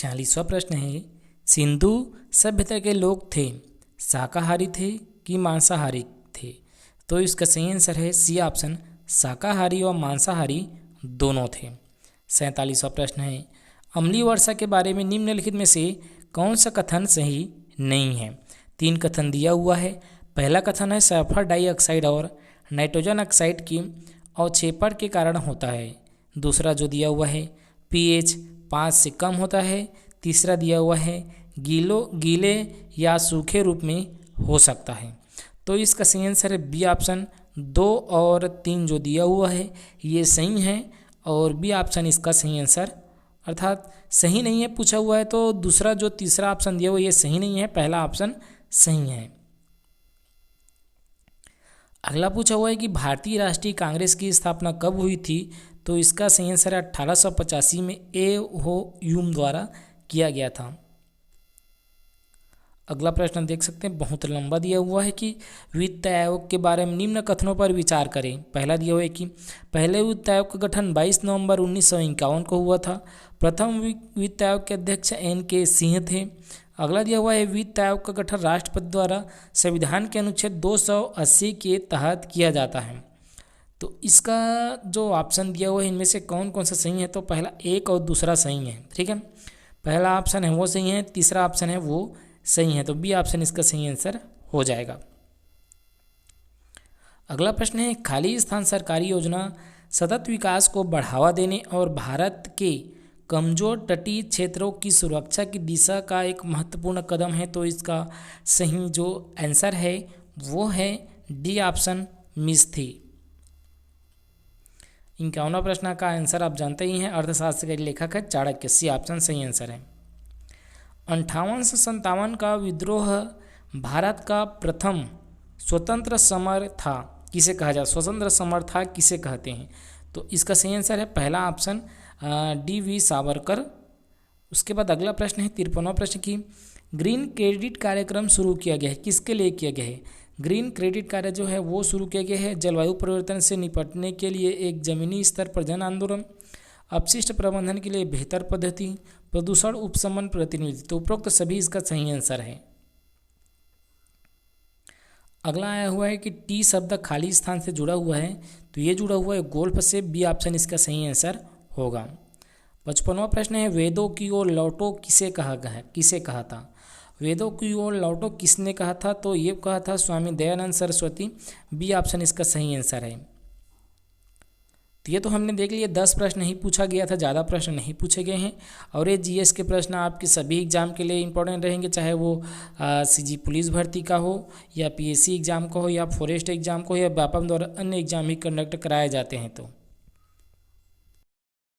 46वां प्रश्न है, सिंधु सभ्यता के लोग थे शाकाहारी थे कि मांसाहारी थे? तो इसका सही आंसर है सी ऑप्शन, शाकाहारी और मांसाहारी दोनों थे। 47वां प्रश्न है, अम्लीय वर्षा के बारे में निम्नलिखित में से कौन सा कथन सही नहीं है? 3 कथन दिया हुआ है। पहला कथन है सल्फर डाइऑक्साइड और नाइट्रोजन ऑक्साइड की अवक्षेपण के कारण होता है। दूसरा जो दिया हुआ है pH 5 से कम होता है। तीसरा दिया हुआ है गीले या सूखे रूप में हो सकता है। तो इसका सही आंसर है बी ऑप्शन, 2 और 3 जो दिया हुआ है ये सही है और बी ऑप्शन इसका सही आंसर, अर्थात सही नहीं है पूछा हुआ है तो दूसरा जो तीसरा ऑप्शन दिया हुआ ये सही नहीं है, पहला ऑप्शन सही है। अगला पूछा हुआ है कि भारतीय राष्ट्रीय कांग्रेस की स्थापना कब हुई थी? तो इसका सही आंसर है 1885 में ए हो ह्यूम द्वारा किया गया था। अगला प्रश्न देख सकते हैं, बहुत लंबा दिया हुआ है कि वित्त आयोग के बारे में निम्न कथनों पर विचार करें। पहला दिया हुआ है कि पहले वित्त आयोग का गठन 22 नवंबर 1951 को हुआ था। प्रथम वित्त आयोग के अध्यक्ष NK सिंह थे। अगला दिया हुआ है वित्त आयोग का गठन राष्ट्रपति द्वारा संविधान के अनुच्छेद 280 के तहत किया जाता है। तो इसका जो ऑप्शन दिया हुआ है इनमें से कौन कौन सा सही है? तो पहला एक और दूसरा सही है, ठीक है। पहला ऑप्शन है वो सही है, तीसरा ऑप्शन है वो सही है, तो बी ऑप्शन इसका सही आंसर हो जाएगा। अगला प्रश्न है, खाली स्थान सरकारी योजना सतत विकास को बढ़ावा देने और भारत के कमजोर तटीय क्षेत्रों की सुरक्षा की दिशा का एक महत्वपूर्ण कदम है। तो इसका सही जो आंसर है वो है डी ऑप्शन, मिस थी। 51वां प्रश्न का आंसर आप जानते ही हैं, अर्थशास्त्र के लेखक है चाणक्य, सी ऑप्शन सही आंसर है। 5857 का विद्रोह भारत का प्रथम स्वतंत्र समर था, किसे कहा जाए? स्वतंत्र समर था किसे कहते हैं? तो इसका सही आंसर है पहला ऑप्शन, DV सावरकर। उसके बाद अगला प्रश्न है 53वां प्रश्न की ग्रीन क्रेडिट कार्यक्रम शुरू किया गया है, किसके लिए किया गया है? ग्रीन क्रेडिट कार्य जो है वो शुरू किया गया है जलवायु परिवर्तन से निपटने के लिए एक जमीनी स्तर पर जन आंदोलन, अपशिष्ट प्रबंधन के लिए बेहतर पद्धति, प्रदूषण उपशमन प्रतिनिधि। तो उपरोक्त सभी इसका सही आंसर है। अगला आया हुआ है कि टी शब्द खाली स्थान से जुड़ा हुआ है, तो ये जुड़ा हुआ है गोल्फ से, बी ऑप्शन इसका सही आंसर होगा। 55वां प्रश्न है, वेदों की ओर लौटो किसे कहा था? वेदों की ओर लौटो किसने कहा था? तो ये कहा था स्वामी दयानंद सरस्वती, बी ऑप्शन इसका सही आंसर है। तो ये तो हमने देख लिया 10 प्रश्न ही पूछा गया था, ज़्यादा प्रश्न नहीं पूछे गए हैं और ये GS के प्रश्न आपके सभी एग्जाम के लिए इंपॉर्टेंट रहेंगे, चाहे वो CG पुलिस भर्ती का हो या PSC एग्जाम का हो या फॉरेस्ट एग्जाम का हो या व्यापम द्वारा अन्य एग्जाम ही कंडक्ट कराए जाते हैं। तो